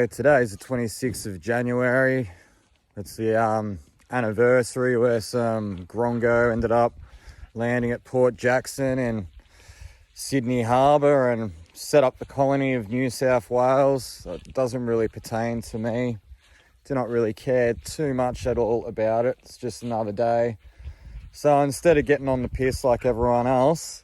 So today's the 26th of January. It's the anniversary where some Grongo ended up landing at Port Jackson in Sydney Harbour and set up the colony of New South Wales. So it doesn't really pertain to me. Do not really care too much at all about it. It's just another day. So instead of getting on the piss like everyone else,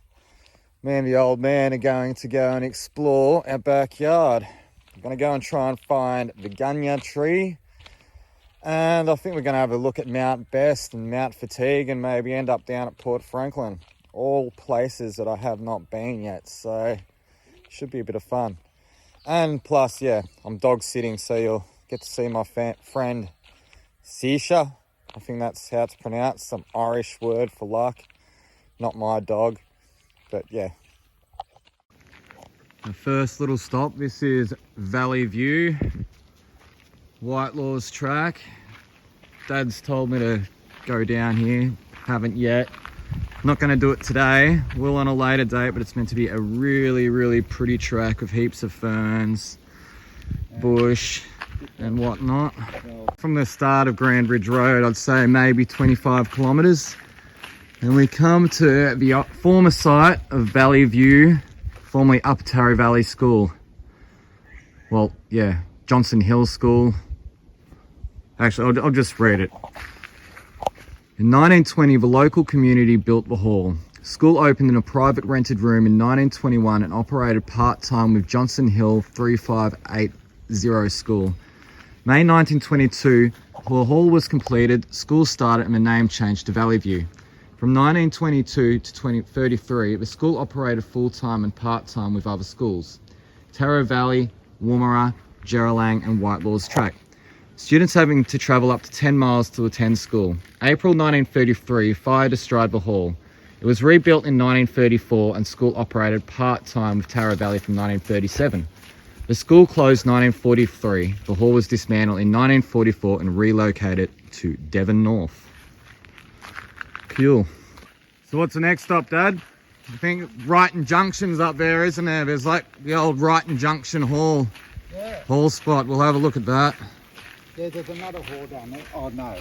me and the old man are going to go and explore our backyard. We're going to go and try and find the Gunyah tree. And I think we're going to have a look at Mount Best and Mount Fatigue and maybe end up down at Port Franklin. All places that I have not been yet, so should be a bit of fun. And plus, yeah, I'm dog sitting, so you'll get to see my friend Sisha. I think that's how it's pronounced, some Irish word for luck. Not my dog, but yeah. The first little stop, this is Valley View, Whitelaw's track. Dad's told me to go down here, haven't yet. Not going to do it today, will on a later date, but it's meant to be a really pretty track with heaps of ferns, bush and whatnot. From the start of Grand Bridge Road, I'd say maybe 25 kilometres. And we come to the former site of Valley View, formerly Upper Tarra Valley School. Well, yeah, Johnson Hill School. Actually, I'll just read it. In 1920, the local community built the hall. School opened in a private rented room in 1921 and operated part-time with Johnson Hill 3580 School. May 1922, the hall was completed, school started and the name changed to Valley View. From 1922 to 2033, the school operated full-time and part-time with other schools. Tarra Valley, Woomera, Geraldine and Whitelaw's track. Students having to travel up to 10 miles to attend school. April 1933, fire destroyed the hall. It was rebuilt in 1934 and school operated part-time with Tarra Valley from 1937. The school closed 1943. The hall was dismantled in 1944 and relocated to Devon North. Cool. So what's the next stop, Dad? I think Wrighton Junction's up there, isn't there? There's like the old Wrighton Junction Hall. Yeah. Hall spot. We'll have a look at that. Yeah, there's another hall down there. Oh, no.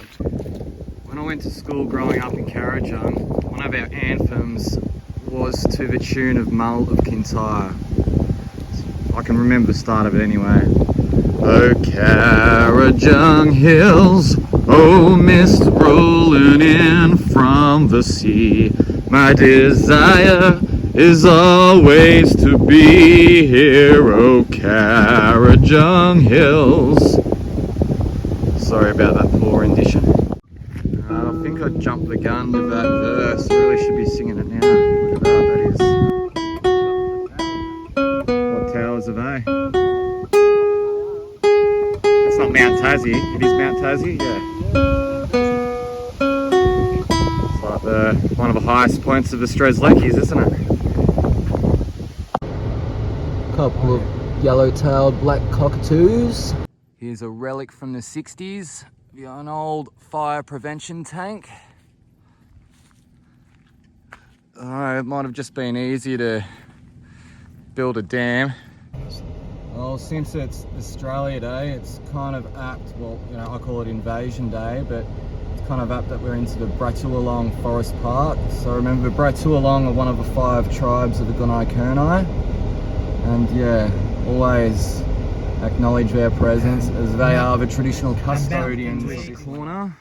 When I went to school growing up in Carajung, one of our anthems was to the tune of Mull of Kintyre. I can remember the start of it anyway. Oh, Carajung Hills, oh, mist rolling in from the sea. My desire is always to be here, oh, Carajung Hills. Sorry about that poor rendition. I think I jumped the gun with that verse. I really should be singing it now. Look at that, that is. What towers are they? It's not Mount Tassie. It is Mount Tassie, yeah. It's like one of the highest points of the Strezleckis, isn't it? Couple of yellow-tailed black cockatoos. Here's a relic from the 60s, an old fire prevention tank. It might have just been easier to build a dam. Well, since it's Australia Day, it's kind of apt, well, you know, I call it Invasion Day, but it's kind of apt that we're into the Bratualang Forest Park. So remember, Bratualang are one of the 5 tribes of the Gunyah. And yeah, always acknowledge their presence as they are the traditional custodians of the corner.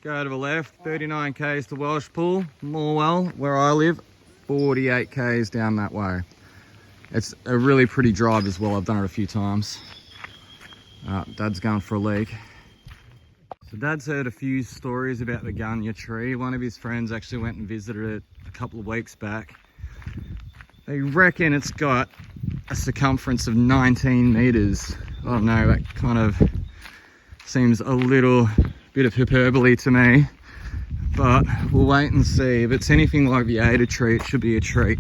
Go to the left, 39 k's to Welshpool, Morwell, where I live, 48 k's down that way. It's a really pretty drive as well. I've done it a few times. Dad's going for a leak. So Dad's heard a few stories about the Gunyah tree. One of his friends actually went and visited it a couple of weeks back. They reckon it's got a circumference of 19 meters. I don't know, that kind of seems a little bit of hyperbole to me, but we'll wait and see. If it's anything like the Ada tree, it should be a treat.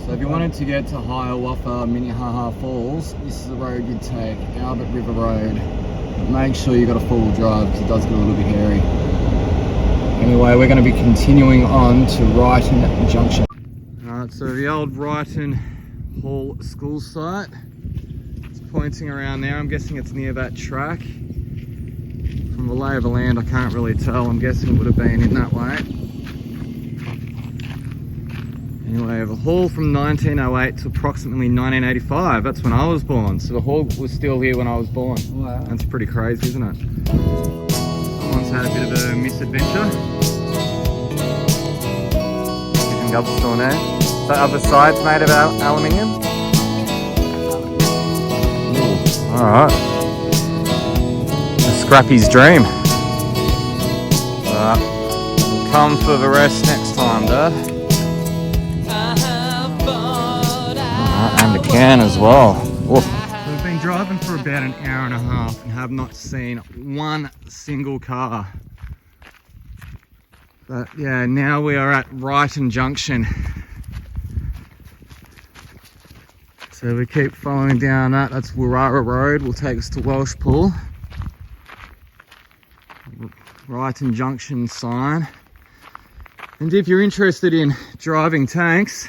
So if you wanted to get to Hiawatha Minnehaha Falls, this is the road you'd take, Albert River Road. But make sure you got a four-wheel drive because it does get a little bit hairy. Anyway, we're going to be continuing on to Wrighton Junction. Alright, so the old Wrighton Hall school site. Let's pointing around there. I'm guessing it's near that track. From the lay of the land, I can't really tell. I'm guessing it would have been in that way. Anyway, the haul from 1908 to approximately 1985. That's when I was born. So the haul was still here when I was born. Wow. That's pretty crazy, isn't it? Someone's had a bit of a misadventure. Chicken Gippsland there. The other side's made of aluminium. Alright. Scrappy's dream. We'll come for the rest next time, Dad. And a can as well. Oof. So we've been driving for about an hour and a half and have not seen one single car. But yeah, now we are at Brighton Junction. So we keep following down that. That's Warara Road. Will take us to Welsh Pool. Brighton Junction sign. And if you're interested in driving tanks,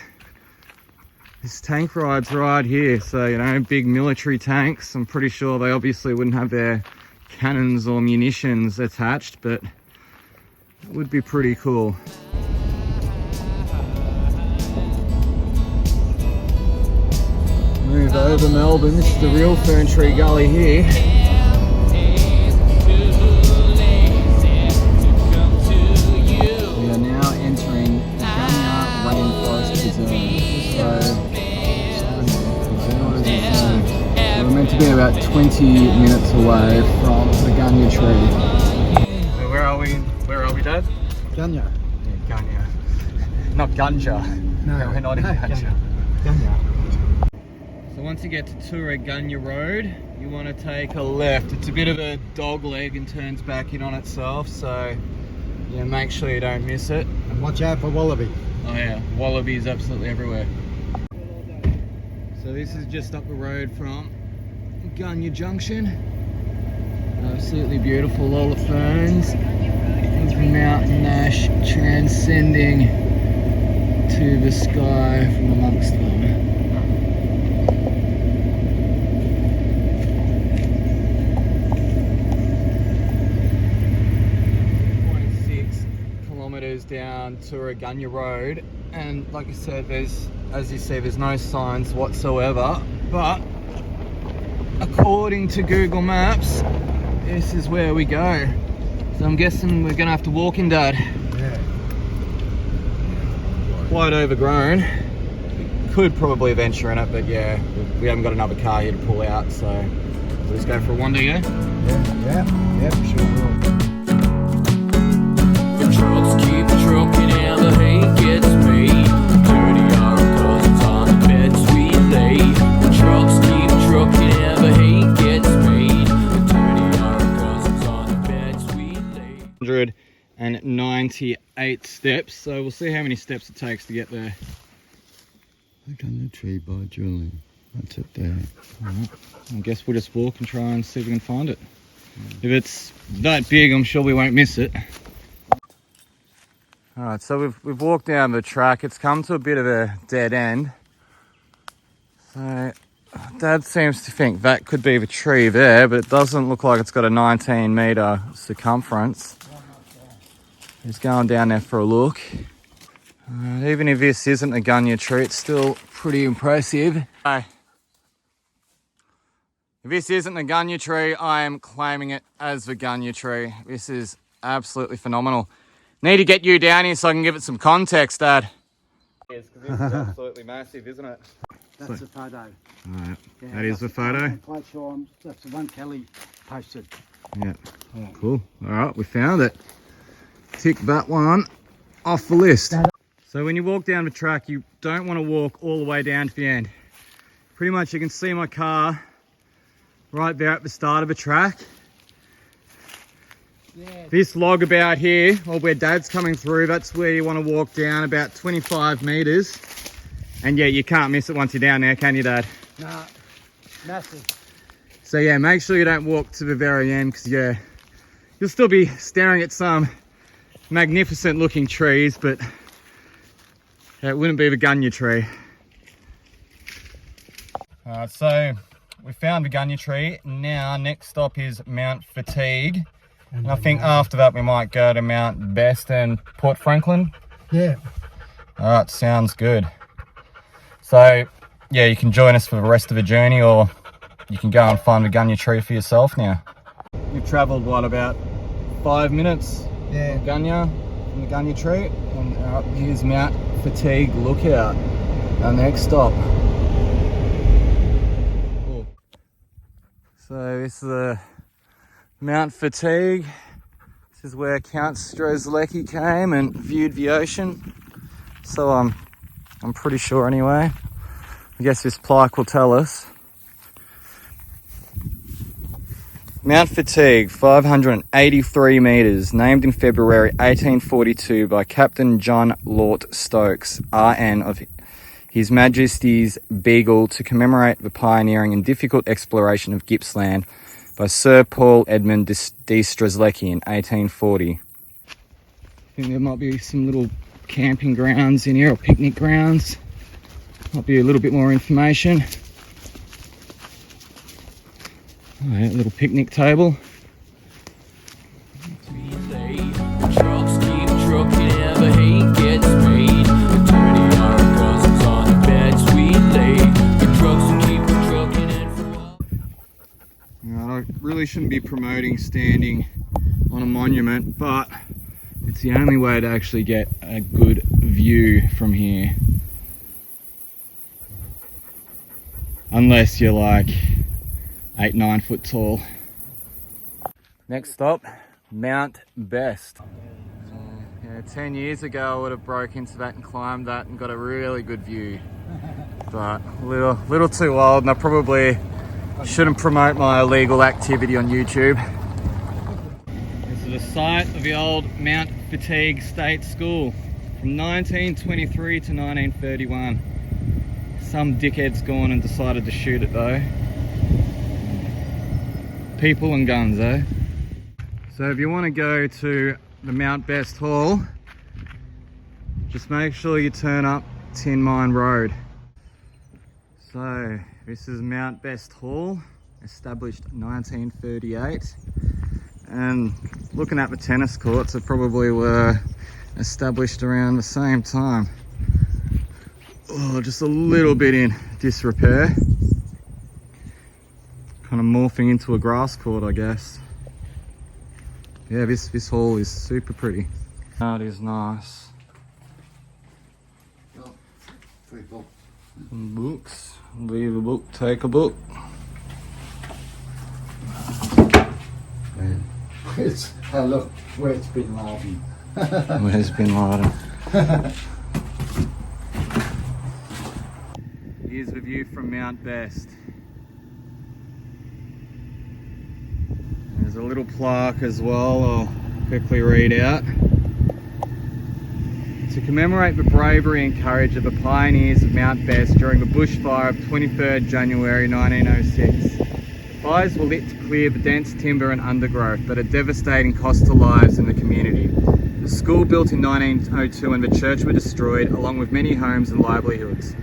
this tank ride's right here. So, you know, big military tanks. I'm pretty sure they obviously wouldn't have their cannons or munitions attached, but it would be pretty cool. Move over Melbourne. This is the real Fern Tree Gully here. We are now entering Gunyah Rainforest Preserve. So we're meant to be about 20 minutes away from the Gunyah tree. So where are we? Where are we, Dad? Gunyah. Yeah, Gunyah. Not Ganja. No, we're not in Ganja. Gunyah. So once you get to Gunyah Road, you want to take a left. It's a bit of a dog leg and turns back in on itself, so yeah, make sure you don't miss it. And watch out for wallaby. Oh yeah, wallabies absolutely everywhere. So this is just up the road from Gunyah Junction. Absolutely beautiful, all the ferns. There's mountain ash transcending to the sky from amongst them. 0.6 kilometers down Gunyah Road, and like I said, as you see, there's no signs whatsoever, but according to Google Maps, this is where we go. So I'm guessing we're gonna have to walk in, Dad. Yeah. Quite overgrown. Could probably venture in it, but yeah, we haven't got another car here to pull out, so we'll just go for a wander, yeah? Yeah, sure will. The trucks keep trucking and the hay gets made. Dirty our cousins on the beds we lay. The trucks keep trucking and the hay gets made. Dirty our cousins on the beds we lay. 198 steps, so we'll see how many steps it takes to get there. Look on the tree by Julie. That's it there. Right. I guess we'll just walk and try and see if we can find it. If it's that big, I'm sure we won't miss it. Alright, so we've walked down the track. It's come to a bit of a dead end. So Dad seems to think that could be the tree there, but it doesn't look like it's got a 19-metre circumference. He's going down there for a look. Even if this isn't a Gunyah tree, it's still pretty impressive. If this isn't a Gunyah tree, I am claiming it as the Gunyah tree. This is absolutely phenomenal. Need to get you down here so I can give it some context, Dad. Yes, because this is absolutely massive, isn't it? That's the photo. Alright, Yeah, that is the photo? I'm quite sure that's the one Kelly posted. Yeah, cool. Alright, we found it. Tick that one off the list. So when you walk down the track, you don't want to walk all the way down to the end. Pretty much you can see my car right there at the start of the track. Yeah. This log about here, or where Dad's coming through, that's where you want to walk down about 25 metres. And yeah, you can't miss it once you're down there, can you, Dad? Nah, massive. So yeah, make sure you don't walk to the very end, because yeah, you'll still be staring at some magnificent looking trees, but it wouldn't be the Gunyah tree. So we found the Gunyah tree. Now, next stop is Mount Fatigue. And I think after that we might go to Mount Best and Port Franklin. Yeah. All right, sounds good. So, yeah, you can join us for the rest of the journey, or you can go and find the Gunyah tree for yourself now. We've travelled, what, about 5 minutes? Yeah. From the Gunyah tree. And here's Mount Fatigue Lookout, our next stop. Cool. So this is the Mount Fatigue. This is where Count Strzelecki came and viewed the ocean. So I'm pretty sure anyway. I guess this plaque will tell us. Mount Fatigue, 583 metres, named in February 1842 by Captain John Lort Stokes, RN of His Majesty's Beagle, to commemorate the pioneering and difficult exploration of Gippsland by Sir Paul Edmund de Strezleckis in 1840. I think there might be some little camping grounds in here, or picnic grounds. Might be a little bit more information. Oh, yeah, little picnic table. The trucks keep trucking, ever hate gets made. The dirty our cousins on the beds we lay. The trucks will keep trucking and for a while. I really shouldn't be promoting standing on a monument, but it's the only way to actually get a good view from here. Unless you're like 8-9 foot tall. Next stop, Mount Best. Yeah, 10 years ago I would have broke into that and climbed that and got a really good view. But a little too old, and I probably shouldn't promote my illegal activity on YouTube. This is the site of the old Mount Fatigue State School from 1923 to 1931. Some dickhead's gone and decided to shoot it though. People and guns, eh? So if you want to go to the Mount Best Hall, just make sure you turn up Tin Mine Road. So this is Mount Best Hall, established 1938. And looking at the tennis courts, it probably were established around the same time. Oh, just a little bit in disrepair. Kind of morphing into a grass court, I guess. Yeah, this hall is super pretty. Oh, it is nice. Some books. Leave a book, take a book. Look, where's Bin Laden? Where's Bin Laden? Here's the view from Mount Best. There's a little plaque as well, I'll quickly read out. To commemorate the bravery and courage of the pioneers of Mount Best during the bushfire of 23rd January 1906. The fires were lit to clear the dense timber and undergrowth that had devastating cost to lives in the community. The school, built in 1902, and the church were destroyed, along with many homes and livelihoods.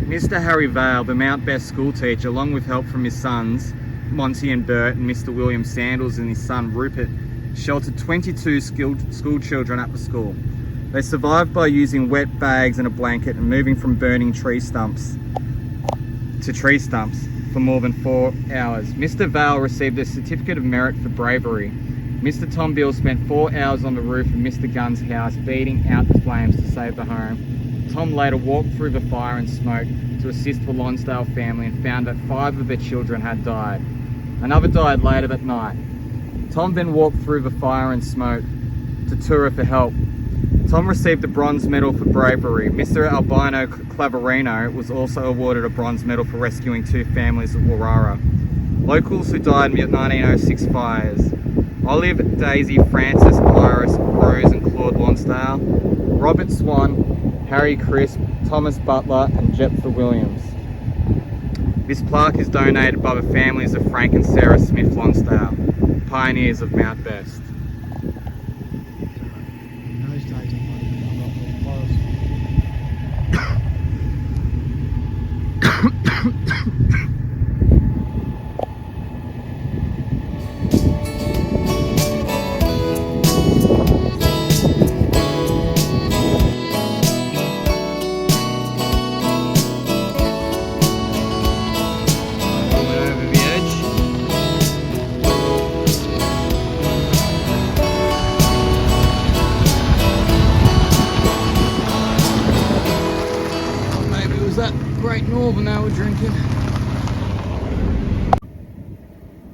Mr. Harry Vale, the Mount Best school teacher, along with help from his sons, Monty and Bert, and Mr. William Sandals and his son Rupert, sheltered 22 school children at the school. They survived by using wet bags and a blanket and moving from burning tree stumps to tree stumps for more than 4 hours. Mr. Vale received a certificate of merit for bravery. Mr. Tom Bill spent 4 hours on the roof of Mr. Gunn's house beating out the flames to save the home. Tom later walked through the fire and smoke to assist the Lonsdale family and found that 5 of their children had died. Another died later that night. Tom then walked through the fire and smoke to Toora for help. Tom received a bronze medal for bravery. Mr. Albino Clavarino was also awarded a bronze medal for rescuing 2 families of Warara. Locals who died in the 1906 fires: Olive, Daisy, Francis, Iris, Rose and Claude Lonsdale, Robert Swan, Harry Crisp, Thomas Butler and Jephthah Williams. This plaque is donated by the families of Frank and Sarah Smith Lonsdale, pioneers of Mount Best. In those days I might have been up in the forest. more than they were drinking.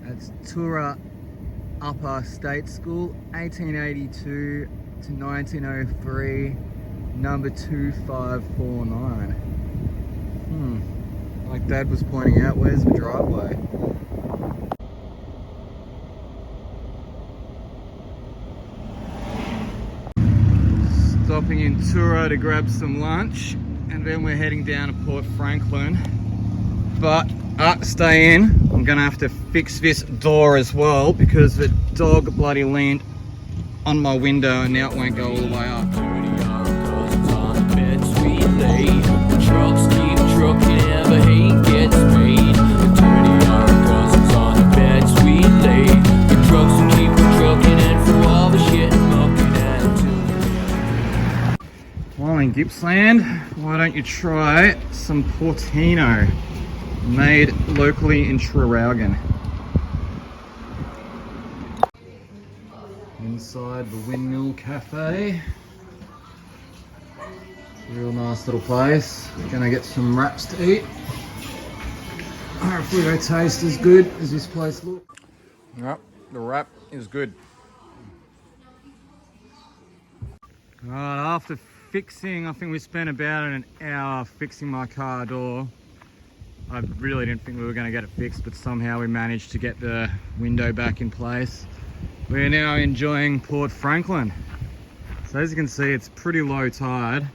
That's Toora Upper State School, 1882 to 1903, number 2549. Like Dad was pointing out, where's the driveway? Stopping in Toora to grab some lunch, and then we're heading down to Port Franklin. But stay in. I'm gonna have to fix this door as well because the dog bloody leaned on my window and now it won't go all the way up. Trucks keep trucking, never hate gets paid. Dirty our cousins on the beds we lay. The trucks will keep trucking and through all the shit mucking at. While in Gippsland, why don't you try some Portino made locally in Traralgon. Inside the Windmill Cafe. Real nice little place. Gonna get some wraps to eat. Hopefully they taste as good as this place looks. Yep, the wrap is good. Right, after fixing, I think we spent about an hour fixing my car door. I really didn't think we were going to get it fixed, but somehow we managed to get the window back in place. We're now enjoying Port Franklin. So as you can see, it's pretty low tide.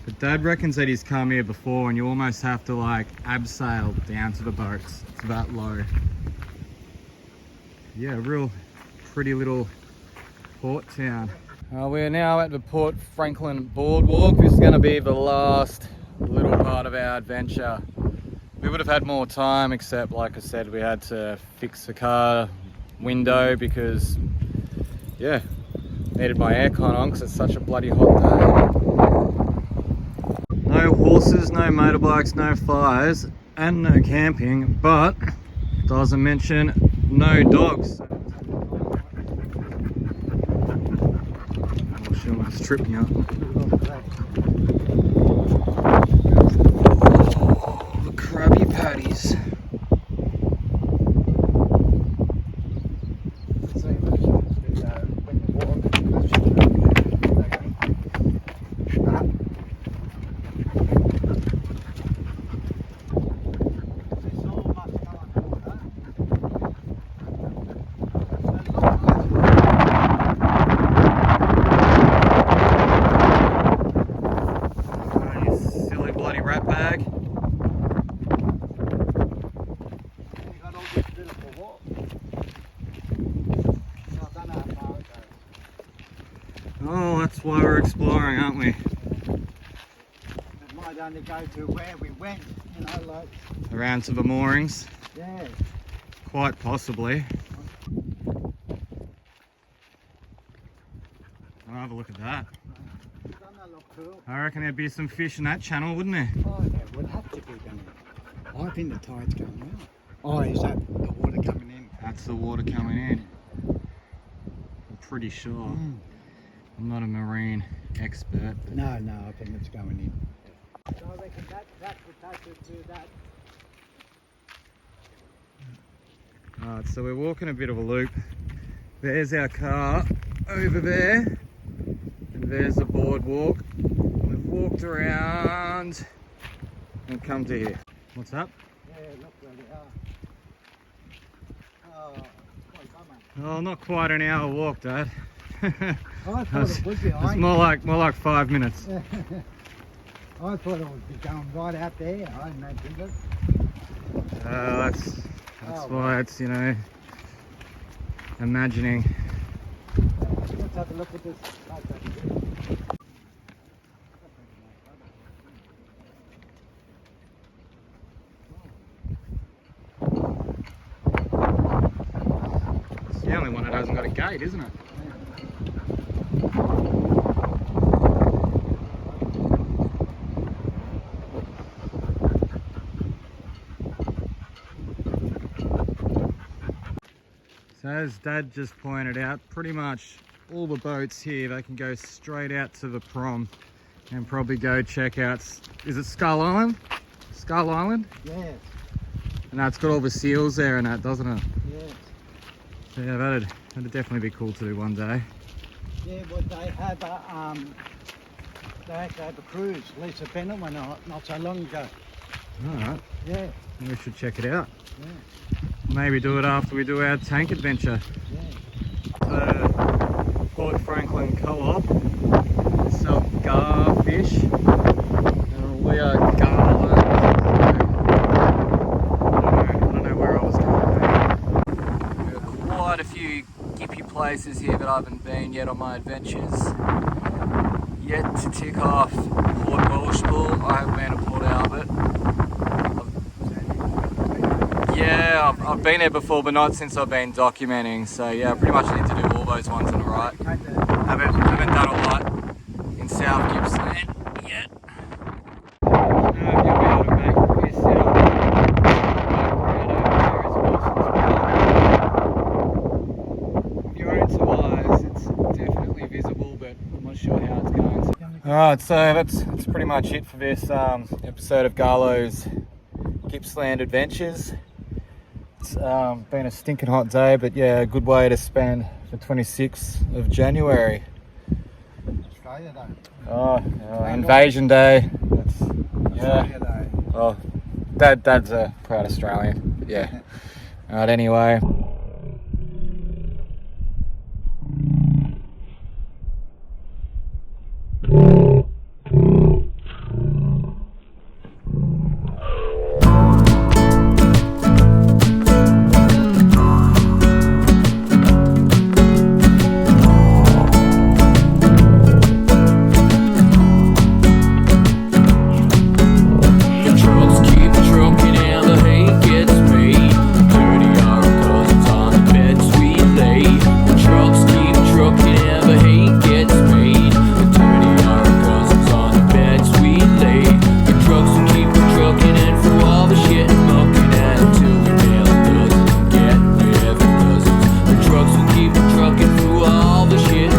But Dad reckons that he's come here before and you almost have to like abseil down to the boats. It's that low. Yeah, real pretty little port town. We're now at the Port Franklin boardwalk. This is going to be the last little part of our adventure. We would have had more time, except like I said, we had to fix the car window because, yeah, needed my aircon on because it's such a bloody hot day. No horses, no motorbikes, no fires, and no camping, but doesn't mention no dogs. Oh shit, it's tripping up. The Krabby Patties. Oh, that's why we're exploring, aren't we? It might only go to where we went, you know, like... Around to the moorings? Yeah. Quite possibly. I'll have a look at that. Doesn't that look cool? I reckon there'd be some fish in that channel, wouldn't there? Oh, there would have to be, doesn't it? I think the tide's going well. Oh, is that the water coming in? That's the water coming in. I'm pretty sure. I'm not a marine expert. But... No, I think it's going in. So I reckon that would take it to that. Alright, so we're walking a bit of a loop. There's our car over there. And there's the boardwalk. We've walked around and come to here. What's up? Yeah, look where they are. Oh, Oh, not quite an hour walk, Dad. I thought it would be. It's more like 5 minutes. I thought it would be going right out there. I didn't think it. That's why it's, you know, imagining. Let's have a look at this. It's the only one that hasn't got a gate, isn't it? So as Dad just pointed out, pretty much all the boats here, they can go straight out to the prom and probably go check out, is it Skull Island? Skull Island? Yes, And that's got all the seals there and that, doesn't it? yes. So yeah, that'd definitely be cool to do one day. Yeah, but they had a cruise. Lisa Bennett went on it not so long ago. Alright, Yeah, we should check it out. yeah, Maybe do it after we do our tank adventure. yeah. The Port Franklin Co-op sell gar fish. And we are Garlo. I don't know where I was going. There are quite a few gippy places here that I haven't been yet on my adventures. Yet to tick off Port Welshpool. I haven't been to Port Albert. Yeah, I've been there before, but not since I've been documenting. So yeah, I pretty much need to do all those ones on the right. Haven't done a lot in South Gippsland yet. You'll be able to make this out. With your own two eyes, it's definitely visible, but I'm not sure how it's going. Alright, so that's pretty much it for this episode of Garlo's Gippsland Adventures. It's been a stinking hot day, but yeah, a good way to spend the 26th of January. Australia Day. Oh, Invasion Day. Australia Day. Oh, Dad's a proud Australian. But yeah. Alright, anyway. Trucks will keep trucking through all the shit